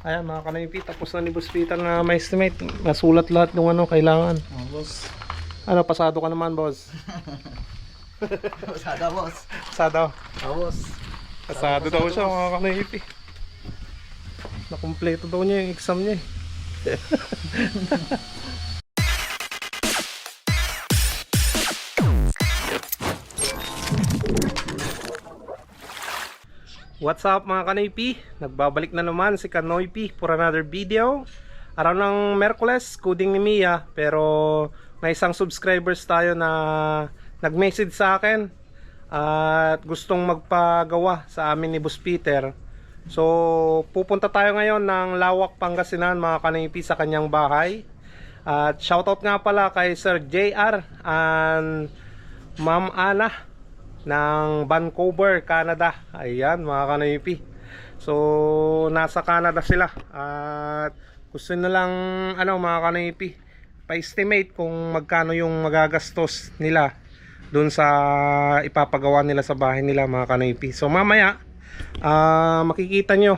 Ayan mga kanaypi, tapos na ni Boss Peter na may estimate. Nasulat lahat ng ano kailangan. Oh, boss. Ano, pasado ka naman, boss? Sada, boss. Pasado. Oh, boss. Pasado daw siya mga kanaypi. Nakumpleto daw niya yung exam niya eh. What's up mga kanaypi? Nagbabalik na naman si Kanoypi for another video. Araw ng Merkules, coding ni Mia. Pero may isang subscribers tayo na nag-message sa akin at gustong magpagawa sa amin ni Boss Peter. So pupunta tayo ngayon ng Lawak, Pangasinan mga kanaypi sa kanyang bahay. At shoutout nga pala kay Sir JR and Ma'am Ana ng Vancouver, Canada. Ayan mga kanaypi. So nasa Canada sila at gusto na lang ano mga kanaypi, pa-estimate kung magkano yung magagastos nila dun sa ipapagawa nila sa bahay nila mga kanaypi. So mamaya makikita nyo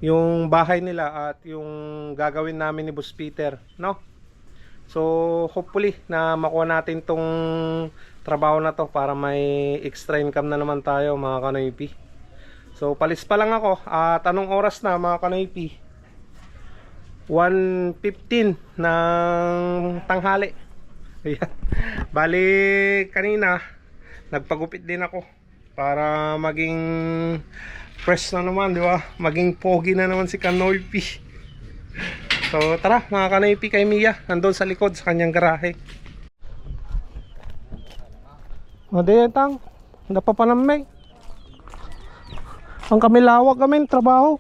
yung bahay nila at yung gagawin namin ni Boss Peter, no? So hopefully na makuha natin tong trabaho na to para may extra income na naman tayo mga kanaypi. So palis pa lang ako at anong oras na mga kanaypi? 1:15 ng tanghali. Ayan. Bali kanina nagpagupit din ako para maging fresh na naman, di ba? Maging pogi na naman si Kanoypi. So tara mga kanaypi, kay Mia nandun sa likod sa kanyang garahe. Madayatang napapanamay. Ang kami lawak kami trabaho.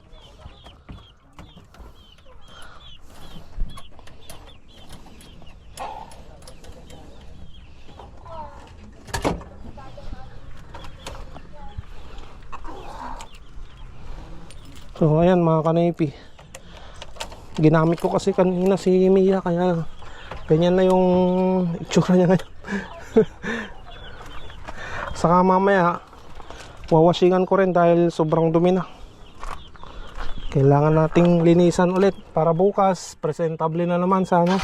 So ayan mga kanaypi, ginamit ko kasi kanina si Mia kaya ganyan na yung itsura niya ngayon. Saka mamaya wawashingan ko rin dahil sobrang dumi na. Kailangan nating linisan ulit para bukas presentable na naman sa ano,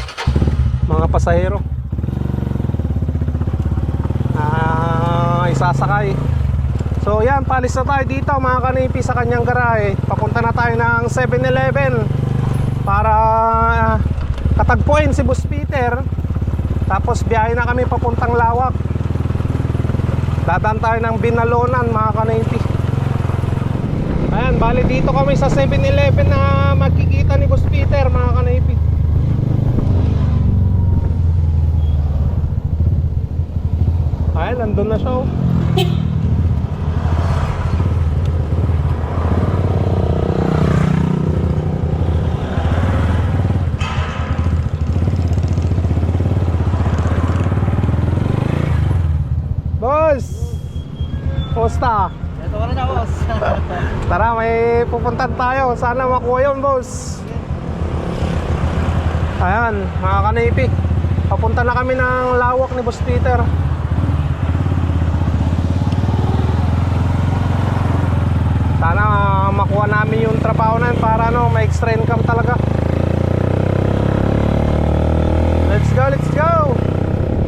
mga pasahero isasakay. So yan, palis na tayo dito mga kanaypi sa kanyang garahe. Papunta na tayo ng 7-Eleven para katagpuin si Boss Peter. Tapos biyahe na kami papuntang Lawak. Dadaan tayo ng Binalonan mga kanaypi. Ayan, bali dito kami sa 7-Eleven na magkikita ni Boss Peter mga kanaypi. Ayan, nandun na siya oh. Boss! Posta! Ito ka na, boss. Tara, may pupuntan tayo. Sana makuha yun, boss. Ayan, mga kanaypi, papunta na kami ng Lawak ni Boss Peter. Sana makuha namin yung trabaho na yun para no, may extra income talaga. Let's go, let's go!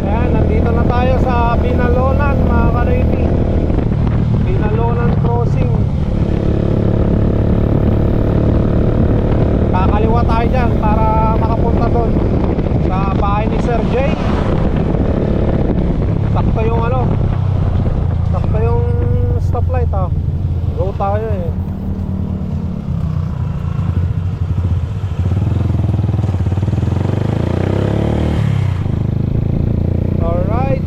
Ayan, nandito na tayo sa Binalonan mga kanaypi. Binalonan crossing. Kakaliwa tayo dyan para makapunta doon sa bahay ni Sir J. Sakto yung ano, sakto yung stoplight ha. Go tayo eh. Alright.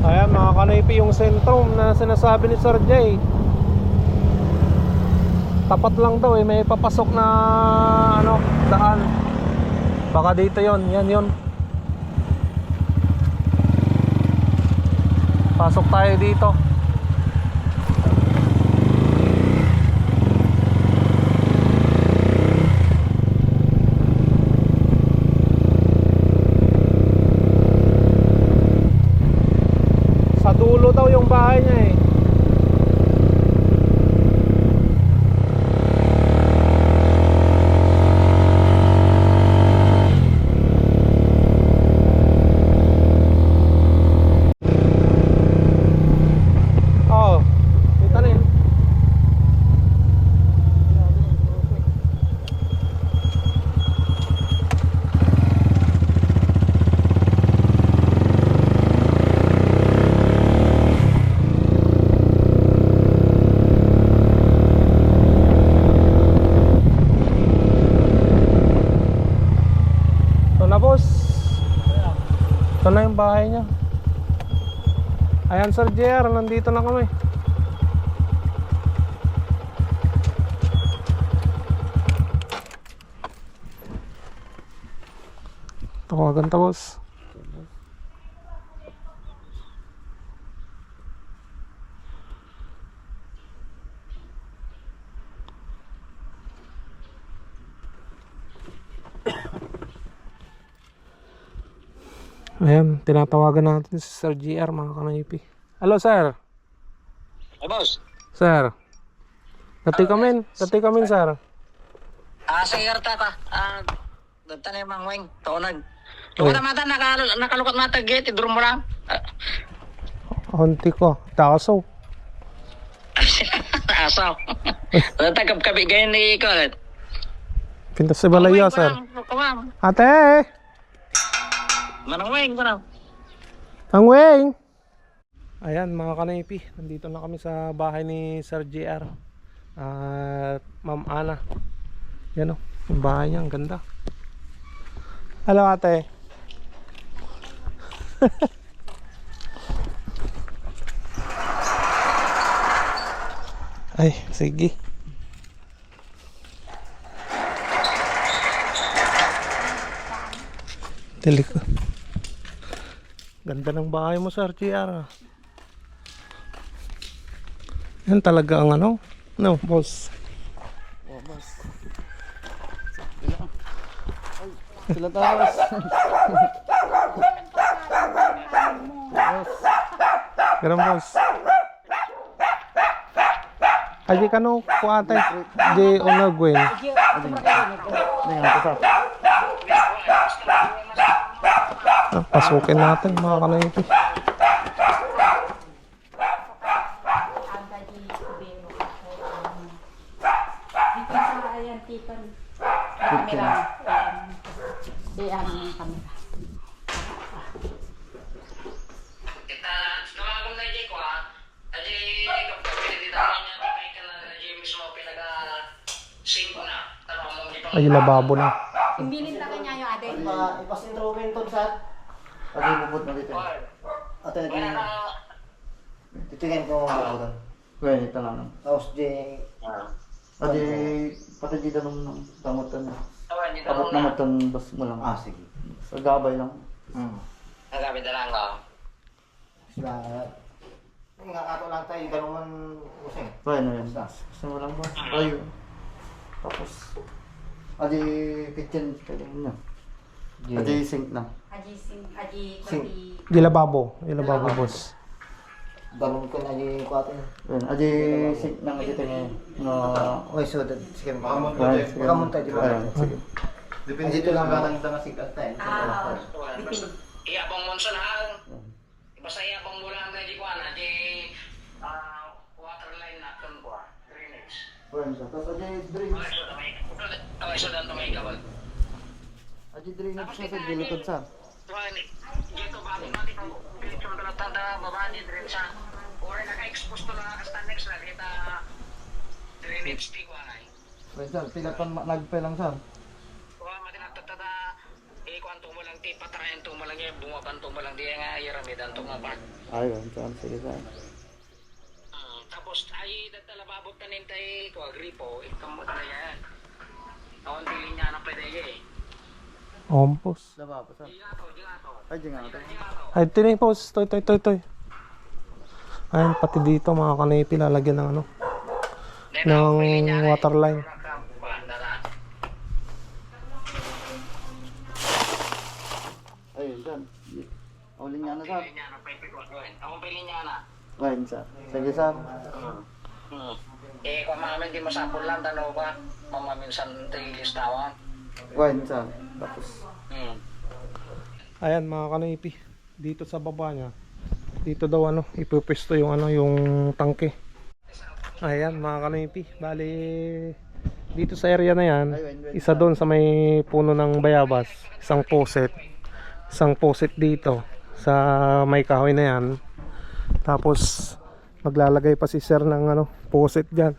Ayan mga kanaypi, yung sentrum na sinasabi ni Sir J. Tapat lang daw eh, may papasok na ano, daan. Baka dito yon, yan yon. Pasok tayo dito. bahay niya. Ayan Sir JR, nandito na kami. Tawagan tapos. Ayan, tinatawagan natin si Sir JR mga kanaypi. Hello sir. Hey, boss. Sir. Dati kami sir. Sa irta ka. Dito na yung mga wing. Taonag. Lukot na mata, nakalukot mata, gate, idrum mo lang. Honti ko, taso. Asaw. Natagap kabi ganyan ni ikaw. Pintas sa balaya sir. Ate! Manang wing, manang. Ang weng! Ayan mga kanaypi, nandito na kami sa bahay ni Sir JR at Ma'am Ana. Yan o, yung bahay niya, ang ganda. Hello ate. Ay, sige. Dili ko. Ganda ng bahay mo Sir JR. Yan talaga ang ano? No, boss. Oh, boss. Sila tawas. Ganun boss. Aji kanu kuate di onagwen. Pasukin natin mga kanaypi. Kita, nangagam na Jay ko ha. Aji, kapag pinagditaman niya, kay ka na Jay mismo pinag-sing ko na. Tanong mo, di ba? Ay, lababo na. Imbilin na kanya yung ate. Ipas-instrument to sa. Ate, bubot na dito. Ate, Wala na. titingin ko mga kautan. Well, ito lang. Tapos, Ate, pati di tanong ng tamutan. Awan, dito Tapos na. naman itong bas mo lang. Sige. Sa gabay lang. Nagabit na lang ako. Sila, nga kato lang tayo, ganun man using. Well, na yan. Gusto mo lang ba? Ayun. Tapos, ate, kitchen. Pwede mo na. Ate, sink na. Haji sing, haji Sing. kwati. Di lababo boss. Ganun ko na yung kwato. Well, ate, sink na nga dito ngayon. No, Okay, so, sige mo. well, sige. Makamuntay, di ba? Ayun, sige. Depende dito lang ba ng damasig at tayo. Ah, bitin. Iyabang monson ha. Basta iyabang mula ang medyo ko na. Di water line na ito ko ha. Drainage. Well, tapos ate, drainage. Okay, so dan tumay ka ba? Ate, drainage siya sa gilitod sa. Dito bago natin kung pilit yung tanda baba ni drain sa. Or naka-expose to lang standex na. Kita drainage di ko anay. Well, sir, pilatan nagpe lang sir. Kung matinatada, kwanto mo lang ti patrayan to mo lang yung bumabanto mo lang di nga iramidan to nga ba. Ayun, sir, sige sir. Tapos ay dadalababot na nintay ko agripo, ikamot na yan. Awan dili niya na pwede eh. Boss. Laba pa sir. Gigato. Ay, di nga ito. Ay, tinay boss. Toy. Ayun, pati dito mga kanaypi lalagyan ng ano, ng water line. Ayun, sir. Uling nga na sir. Ang pili niya na. Ayun, sir. Sige sir. Kung mamin di masapol lang, tanaw ba? Mamaminsan tayo listawan. Ayun, sir. Tapos. Ayan mga kanaypi, dito sa baba niya, dito daw ano, ipupesto yung ano, yung tangke. Ayan mga kanaypi, bali dito sa area na yan, isa doon sa may puno ng bayabas, isang poset dito sa may kahoy na yan. Tapos maglalagay pa si sir ng ano, poset dyan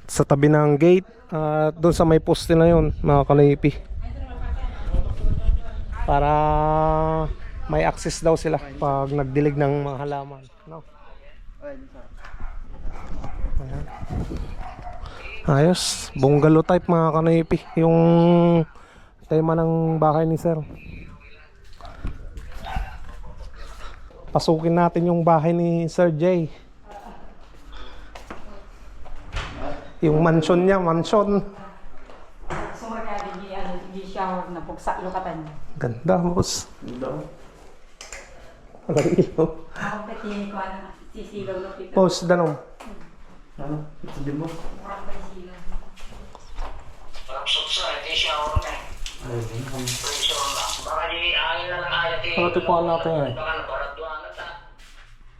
sa tabi ng gate at doon sa may poste na yun mga kanaypi. Para may access daw sila pag nagdilig ng mga halaman. No? Ayun, sir. Ayan. Ayos, bungalow type mga kanoypi yung tema ng bahay ni sir. Pasukin natin yung bahay ni Sir Jay. Yung mansion niya, mansion. Sumar ka di shower na pugsa lukatan niya. Ganda, boss. Walang ilaw. Ako pati ko ano sisigaw na pito. Boss, danom. Ano? Ito din mo? Murang ba sila? Rapsot sa, hindi shower na eh. Pressure lang. Baka di angin na lang ayat eh. Ano tipuan natin eh? Baka nabaratuan na ta.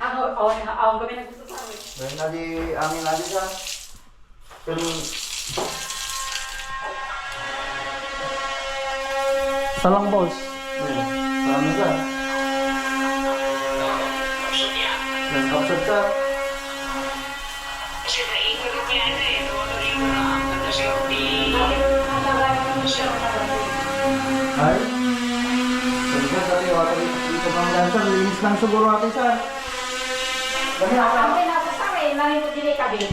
Ako kami nagusto sa akin. Dahil na di amin na di sa. Pero Isa lang, boss. ano sa? Rapsot yan. Nagkapsat sa. Kasi naikot ko yan eh. Tuwag-tuwag ko na. Ganda siya di. Ay? Sabi ka dati, wata dito pang dancer. Linis lang siguro natin sa. Dami ako. Ang pinasa sa akin, nalimot din kabi.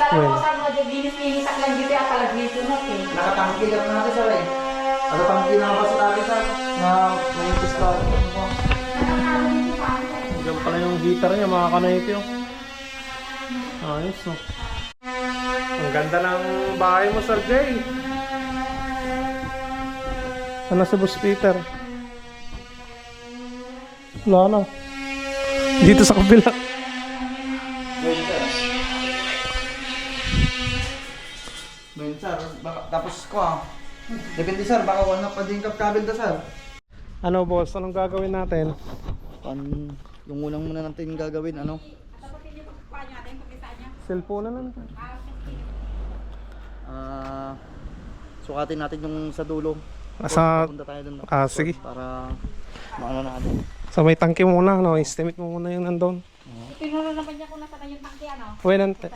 Sa lakosan mo, dinis-linis ak lang dito at palagwito mo eh. Nakatangki lang natin sa rin. Nakatangki na ba sa natin sa na may pista. Nakakalo dito sa akin. Diyan pala yung heater niya, mga kanoypi. Ayos, no? Ang ganda ng bahay mo, Sir Jay. Ano si Boss Peter? Wala na. Dito sa kabila. Ben sir, baka, tapos ko ah. Depende sir, baka wala pa din kabel na sir. Ano, boss? Anong gagawin natin? Yung unang muna natin gagawin, ano? Tapatin niyo pa niyo natin pagkita niya. Cellphone na lang. Sukatin natin yung sa dulo. Sa, Punta tayo dun. sige. Para maano natin. Sa may tangke muna, no? Estimate mo muna yung nandun. Tinuro naman niya kung nasa na yung tangke ano. Nante.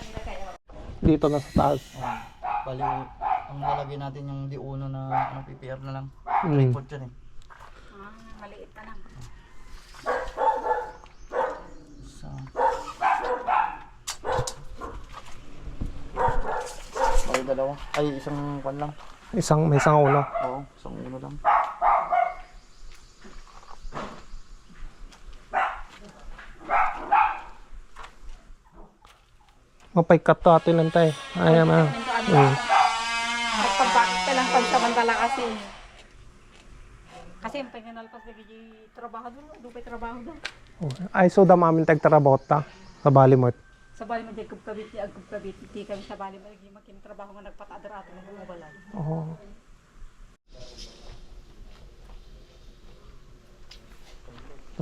Dito na sa taas. Bali, ang lalagay natin yung D1 na ano, PPR na lang. Mm. Report yun eh. Maliit na lang. So, bali dalawa. Ay, isang kwan lang. May isang ulo. Oo, isang uno lang. Mapay-cut to atin lang tayo. Ayan na. Magpabakit ka lang pansamantala kasi. Kasi yung pinanalpas na gigi trabaho doon, dupay trabaho doon. Ay, so damamin tagtarabot ta sa bali mo. Sa bali mo di kubkabiti, agkubkabiti, di kami sa bali mo naging makin trabaho nga nagpatadar-ato ng umubalan. Oo.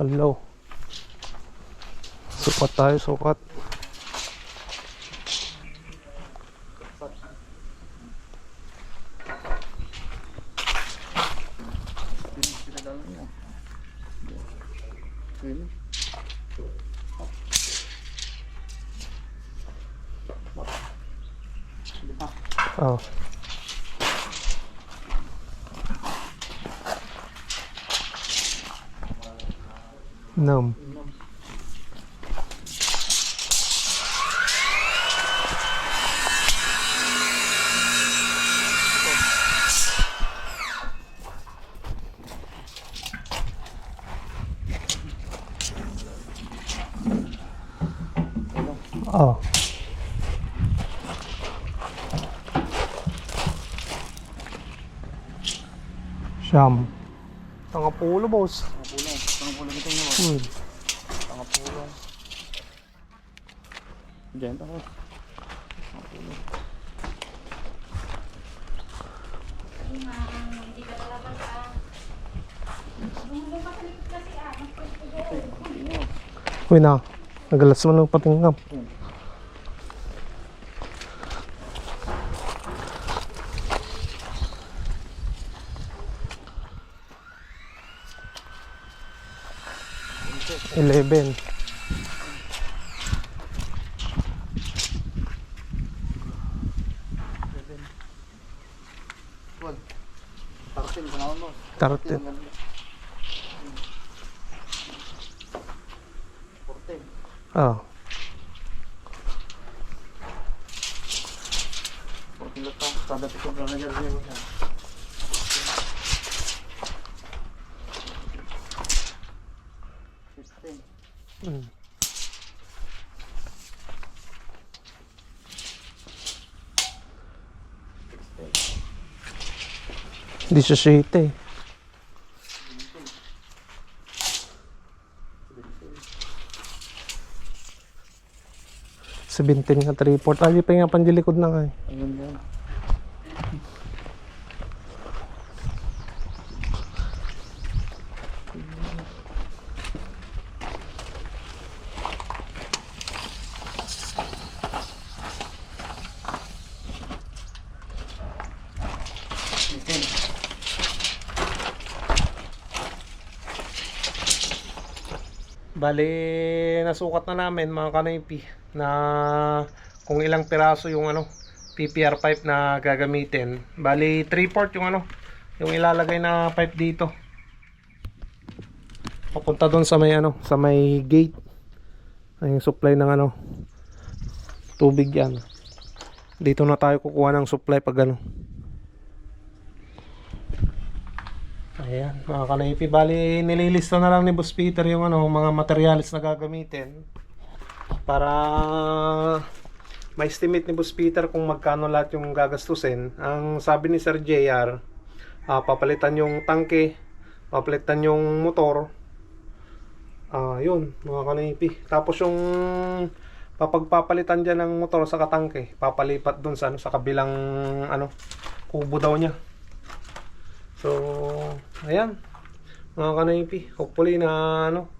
Hello. Sukat tayo, sukat. Yun. Oh. Nam. Oh. Siyam. Tangapulo, boss. Pangapulo nito nyo. Pangapulo. Diyan ako. Hindi ka talaga sa... Lumapalik kasi Uy na. Nagalas mo ng patingkap. Eleven. 13 sa naman mo. 13. 14. 14. Oh. 14 lang pa. Tada ko sobrang na jersey mo siya. 15. Mm. Hindi siya shade eh. Seventeen nga 3/4. Ay, pa nga pandilikod na nga eh. Ang ganda. Bali, nasukat na namin mga kanoypi na kung ilang piraso yung ano, PPR pipe na gagamitin. Bali, 3/4 yung ano, yung ilalagay na pipe dito. Papunta doon sa may ano, sa may gate. Ay, yung supply ng ano, tubig yan. Dito na tayo kukuha ng supply pag ano. Ayan, mga kanoypi, bali nililista na lang ni Boss Peter yung ano, mga materials na gagamitin para ma-estimate ni Boss Peter kung magkano lahat yung gagastusin. Ang sabi ni Sir JR, papalitan yung tangke, papalitan yung motor. Yun, mga kanoypi. Tapos yung papagpapalitan dyan ng motor sa katangke, papalipat dun sa, ano, sa kabilang ano, kubo daw niya. So, ayan, mga kanoypi, hopefully na ano,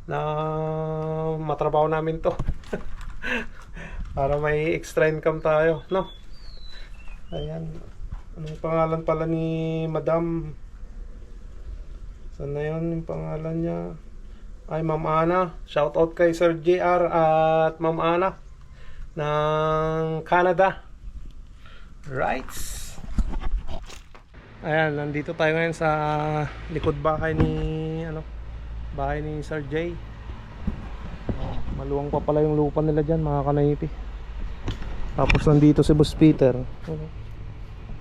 na matrabaho namin to para may extra income tayo, no? Ayan, anong pangalan pala ni Madam? Saan na yun yung pangalan niya? Ay, Ma'am Ana. Shout out kay Sir JR at Ma'am Ana ng Canada. Right. Ayan, nandito tayo ngayon sa likod bahay ni ano, bahay ni Sir J. Maluwang pa pala yung lupa nila dyan, mga kanoypi. Tapos nandito si Boss Peter.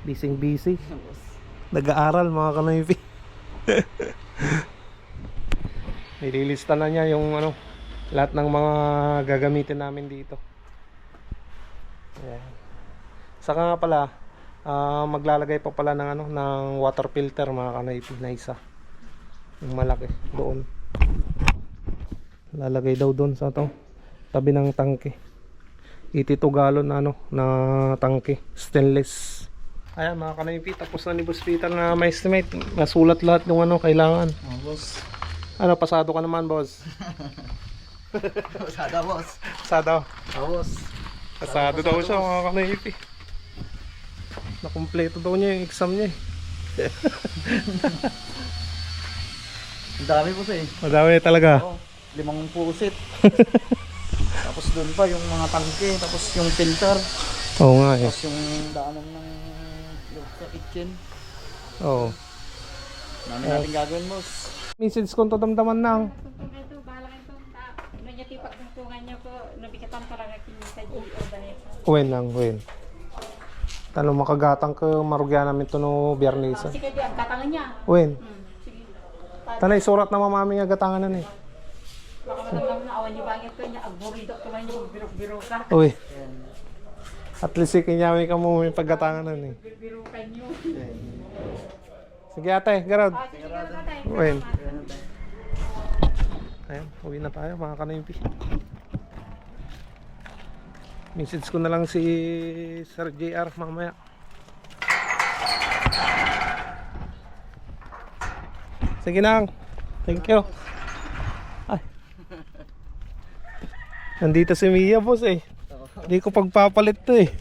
Busy. Nag-aaral, mga kanoypi. Nililista na niya yung ano, lahat ng mga gagamitin namin dito. Ayan. Saka nga pala, maglalagay pa pala ng ano, ng water filter, mga kanoypi, na isa. Yung malaki doon. Lalagay daw doon sa to, tabi ng tangke. 82 gallon na ano, na tangke, stainless. Ayan, mga kanoypi, tapos na ni Boss Peter na may estimate. Nasulat lahat yung ano kailangan. Boss. Ano, pasado ka naman, boss? Sada, boss. Pasado. Boss. Pasado daw siya, mga kanoypi. Nakumpleto daw niya yung exam niya eh. Ang dami, boss eh. Madami talaga. Oh, 5 pusit. Tapos doon pa yung mga tangke, tapos yung filter, Oo nga eh. tapos yung daanan ng sa kitchen. Oo. Dami natin gagawin, boss. Message kung damdaman nang. Tungtungan ito, bahala kayo ito. Ano niya tipag tungtungan niya ko, nabikatan talaga kinisa GO Danesa. Uwen lang, uwen. Talo makagatang ka marugyan namin to no biyernesa. Sige, di, ang katangan niya. Uwen. Sige. Tanay surat na mamami nga gatangan na eh. Baka madamdam na awan niyo bangit ko niya, agburido ko man niyo, biro-biro ka. Uy. At least kinyami ka mo may paggatangan na eh. Biro ka niyo. Sige ate, garod. Sige, tatay. Uwen. Ayan, uwi na tayo mga kanoypi. Message ko na lang si Sir JR mamaya. Sige nang. Thank you. Ay. Nandito si Mia, boss eh. Hindi ko pagpapalit to eh.